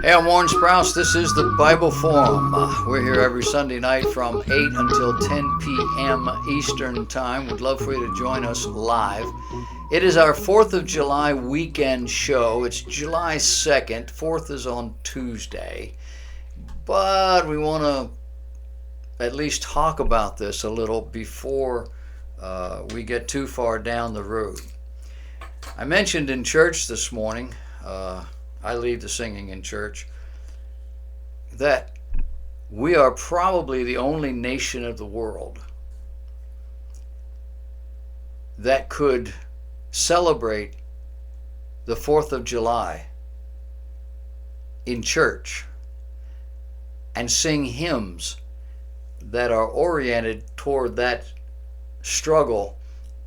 Hey, I'm Warren Sprouse. This is the Bible Forum. We're here every Sunday night from 8 until 10 p.m. Eastern Time. We'd love for you to join us live. It is our 4th of July weekend show. It's July 2nd. 4th is on Tuesday. But we want to at least talk about this a little before we get too far down the road. I mentioned in church this morning, I lead the singing in church, that we are probably the only nation of the world that could celebrate the 4th of July in church and sing hymns that are oriented toward that struggle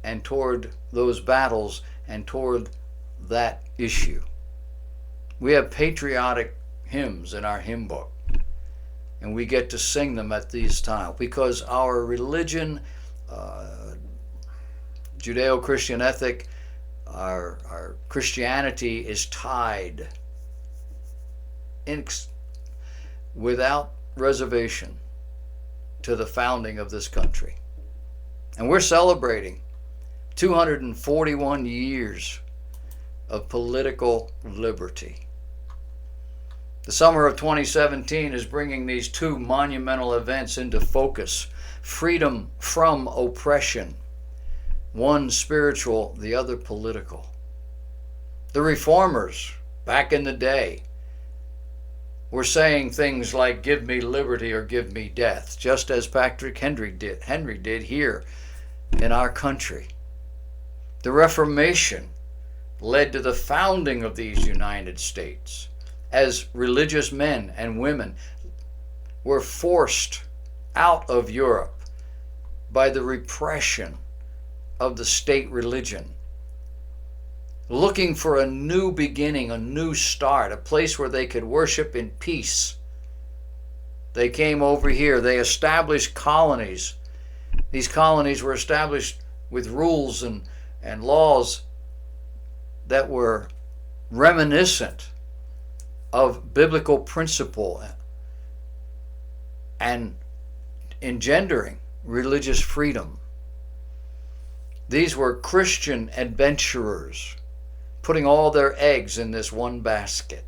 and toward those battles and toward that issue. We have patriotic hymns in our hymn book, and we get to sing them at these times because our religion, Judeo-Christian ethic, our Christianity is tied without reservation to the founding of this country. And we're celebrating 241 years of political liberty. The summer of 2017 is bringing these two monumental events into focus. Freedom from oppression, one spiritual, the other political. The reformers back in the day were saying things like, "Give me liberty or give me death," just as Patrick Henry did here in our country. The Reformation led to the founding of these United States, as religious men and women were forced out of Europe by the repression of the state religion, looking for a new beginning, a new start, a place where they could worship in peace. They came over here. They established colonies. These colonies were established with rules and laws that were reminiscent of biblical principle and engendering religious freedom. These were Christian adventurers putting all their eggs in this one basket,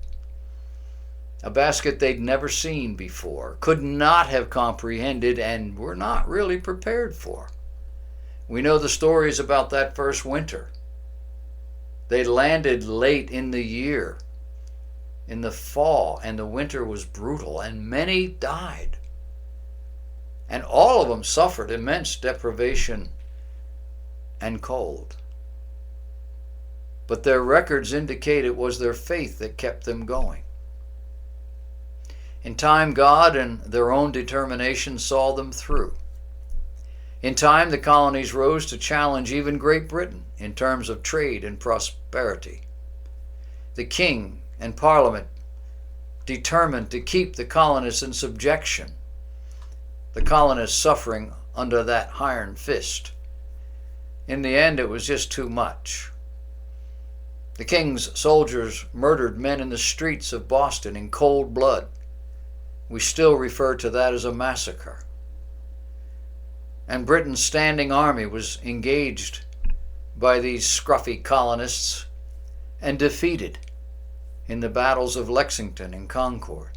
a basket they'd never seen before, could not have comprehended, and were not really prepared for. We know the stories about that first winter. They landed late in the year, in the fall, and the winter was brutal, and many died. And all of them suffered immense deprivation and cold. But their records indicate it was their faith that kept them going. In time, God and their own determination saw them through. In time, the colonies rose to challenge even Great Britain in terms of trade and prosperity. The king and Parliament determined to keep the colonists in subjection, the colonists suffering under that iron fist. In the end, it was just too much. The king's soldiers murdered men in the streets of Boston in cold blood. We still refer to that as a massacre. And Britain's standing army was engaged by these scruffy colonists and defeated in the battles of Lexington and Concord.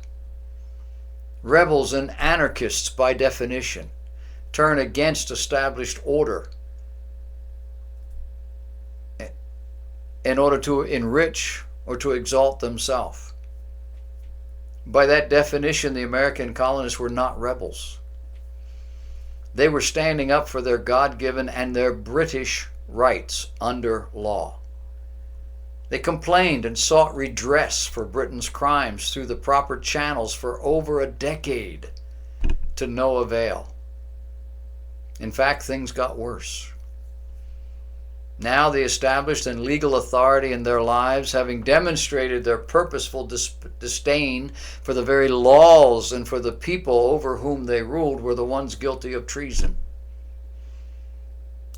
Rebels and anarchists, by definition, turn against established order in order to enrich or to exalt themselves. By that definition, the American colonists were not rebels. They were standing up for their God-given and their British rights under law. They complained and sought redress for Britain's crimes through the proper channels for over a decade, to no avail. In fact, things got worse. Now the established and legal authority in their lives, having demonstrated their purposeful disdain for the very laws and for the people over whom they ruled, were the ones guilty of treason.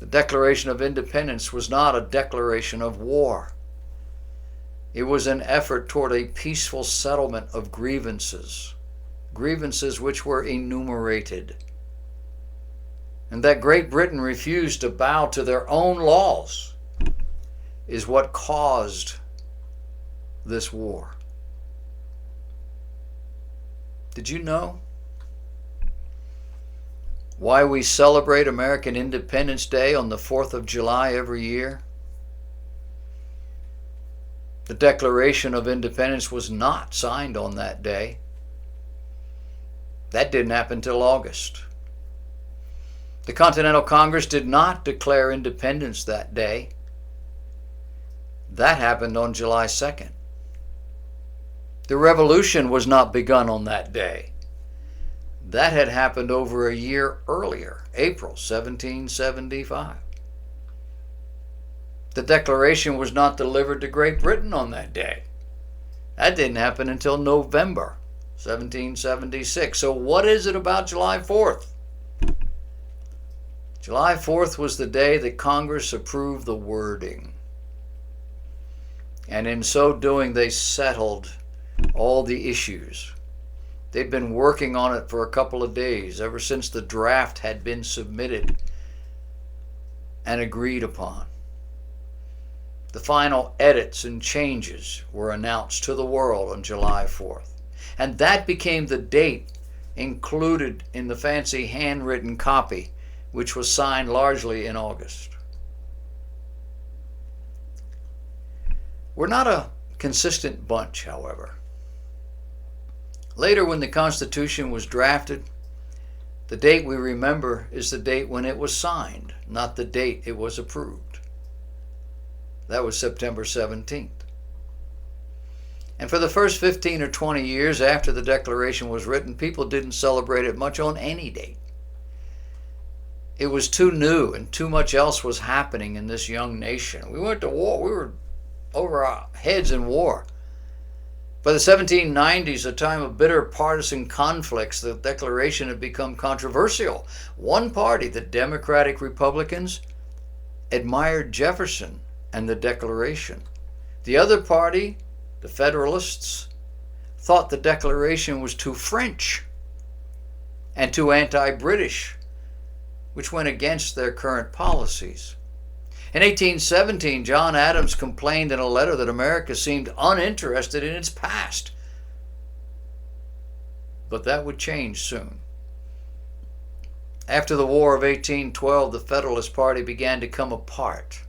The Declaration of Independence was not a declaration of war. It was an effort toward a peaceful settlement of grievances which were enumerated. And that Great Britain refused to bow to their own laws is what caused this war. Did you know why we celebrate American Independence Day on the 4th of July every year? The Declaration of Independence was not signed on that day. That didn't happen until August. The Continental Congress did not declare independence that day. That happened on July 2nd. The Revolution was not begun on that day. That had happened over a year earlier, April 1775. The Declaration was not delivered to Great Britain on that day. That didn't happen until November 1776. So what is it about July 4th? July 4th was the day that Congress approved the wording. And in so doing, they settled all the issues. They'd been working on it for a couple of days, ever since the draft had been submitted and agreed upon. The final edits and changes were announced to the world on July 4th. And that became the date included in the fancy handwritten copy, which was signed largely in August. We're not a consistent bunch, however. Later, when the Constitution was drafted, the date we remember is the date when it was signed, not the date it was approved. That was September 17th. And for the first 15 or 20 years after the Declaration was written, people didn't celebrate it much on any date. It was too new and too much else was happening in this young nation. We went to war. We were over our heads in war. By the 1790s, a time of bitter partisan conflicts, the Declaration had become controversial. One party, the Democratic Republicans, admired Jefferson and the Declaration. The other party, the Federalists, thought the Declaration was too French and too anti-British, which went against their current policies. In 1817, John Adams complained in a letter that America seemed uninterested in its past. But that would change soon. After the War of 1812, the Federalist Party began to come apart.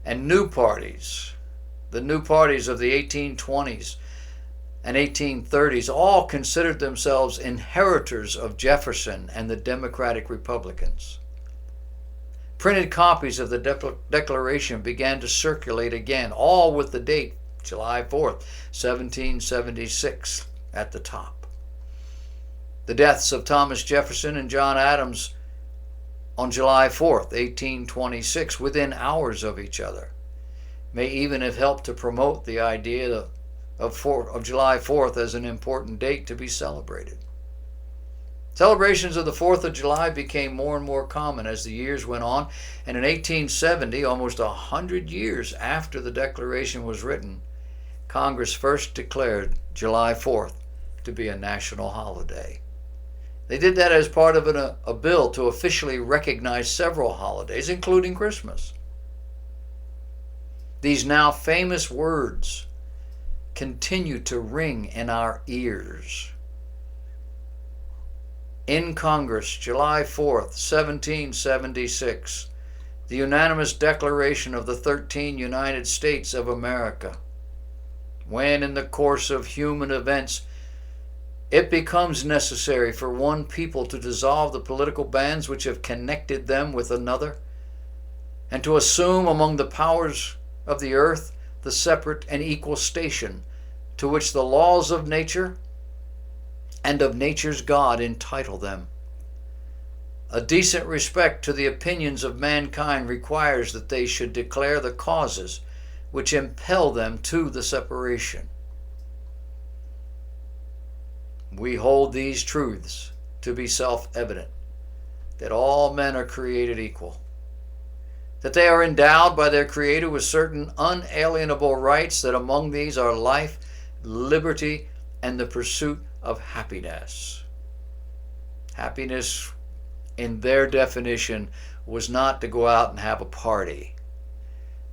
And new parties, the new parties of the 1820s and 1830s, all considered themselves inheritors of Jefferson and the Democratic Republicans. Printed copies of the Declaration began to circulate again, all with the date, July 4th, 1776, at the top. The deaths of Thomas Jefferson and John Adams on July 4th, 1826, within hours of each other, may even have helped to promote the idea of July 4th as an important date to be celebrated. Celebrations of the 4th of July became more and more common as the years went on, and in 1870, almost 100 years after the Declaration was written, Congress first declared July 4th to be a national holiday. They did that as part of a bill to officially recognize several holidays, including Christmas. These now famous words continue to ring in our ears. In Congress, July 4th, 1776, the unanimous declaration of the 13 United States of America, when in the course of human events it becomes necessary for one people to dissolve the political bands which have connected them with another, and to assume among the powers of the earth the separate and equal station to which the laws of nature and of nature's God entitle them. A decent respect to the opinions of mankind requires that they should declare the causes which impel them to the separation. We hold these truths to be self-evident, that all men are created equal, that they are endowed by their Creator with certain unalienable rights, that among these are life, liberty, and the pursuit of happiness. Happiness, in their definition, was not to go out and have a party.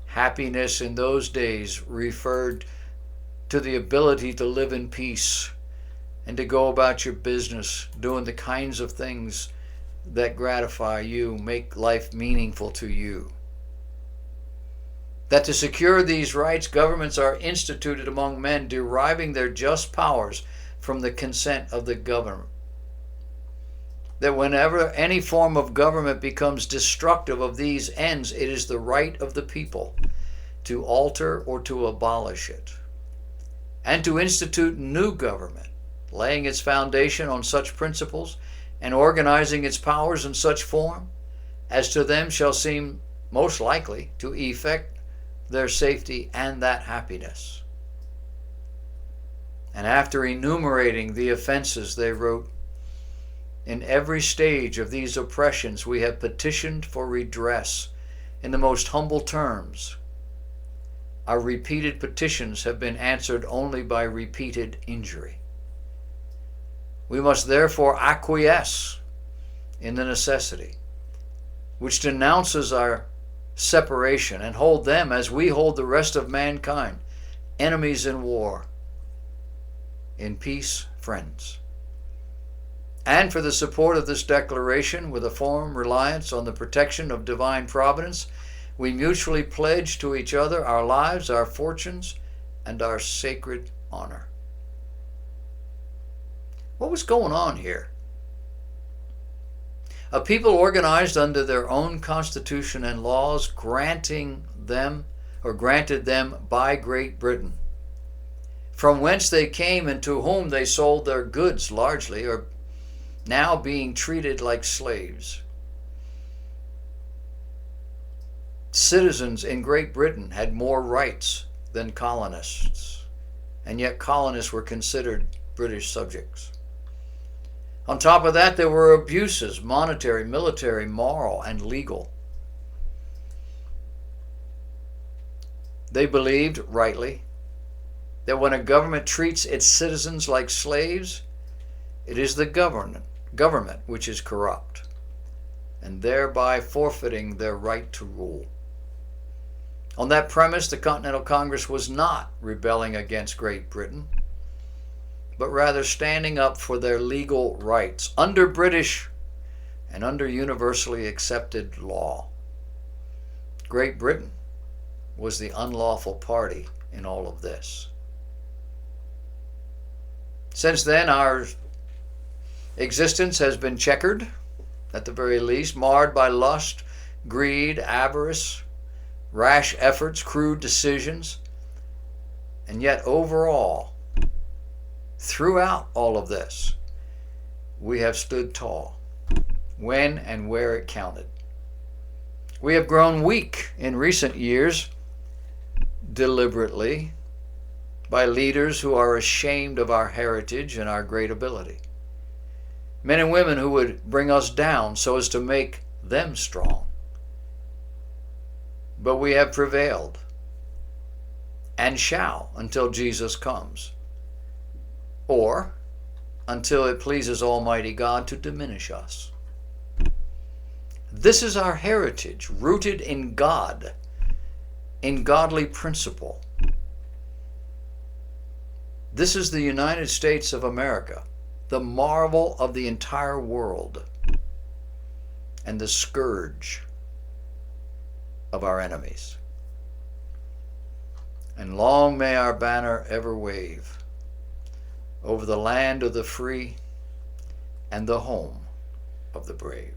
Happiness in those days referred to the ability to live in peace and to go about your business doing the kinds of things that gratify you, make life meaningful to you. That to secure these rights, governments are instituted among men, deriving their just powers from the consent of the governor. That whenever any form of government becomes destructive of these ends, it is the right of the people to alter or to abolish it, and to institute new government, laying its foundation on such principles and organizing its powers in such form as to them shall seem most likely to effect their safety and that happiness. And after enumerating the offenses, they wrote, "In every stage of these oppressions we have petitioned for redress in the most humble terms. Our repeated petitions have been answered only by repeated injury. We must therefore acquiesce in the necessity which denounces our separation, and hold them, as we hold the rest of mankind, enemies in war, in peace friends. And for the support of this declaration, with a firm reliance on the protection of divine providence, we mutually pledge to each other our lives, our fortunes, and our sacred honor." What was going on here? A people organized under their own constitution and laws, granted them by Great Britain, from whence they came and to whom they sold their goods largely, are now being treated like slaves. Citizens in Great Britain had more rights than colonists, and yet colonists were considered British subjects. On top of that, there were abuses, monetary, military, moral, and legal. They believed, rightly, that when a government treats its citizens like slaves, it is the government which is corrupt, and thereby forfeiting their right to rule. On that premise, the Continental Congress was not rebelling against Great Britain, but rather standing up for their legal rights under British and under universally accepted law. Great Britain was the unlawful party in all of this. Since then, our existence has been checkered, at the very least, marred by lust, greed, avarice, rash efforts, crude decisions, and yet overall, throughout all of this, we have stood tall when and where it counted. We have grown weak in recent years, deliberately, by leaders who are ashamed of our heritage and our great ability. Men and women who would bring us down so as to make them strong. But we have prevailed and shall until Jesus comes, or until it pleases Almighty God to diminish us. This is our heritage, rooted in God, in godly principle. This is the United States of America, the marvel of the entire world, and the scourge of our enemies. And long may our banner ever wave over the land of the free and the home of the brave.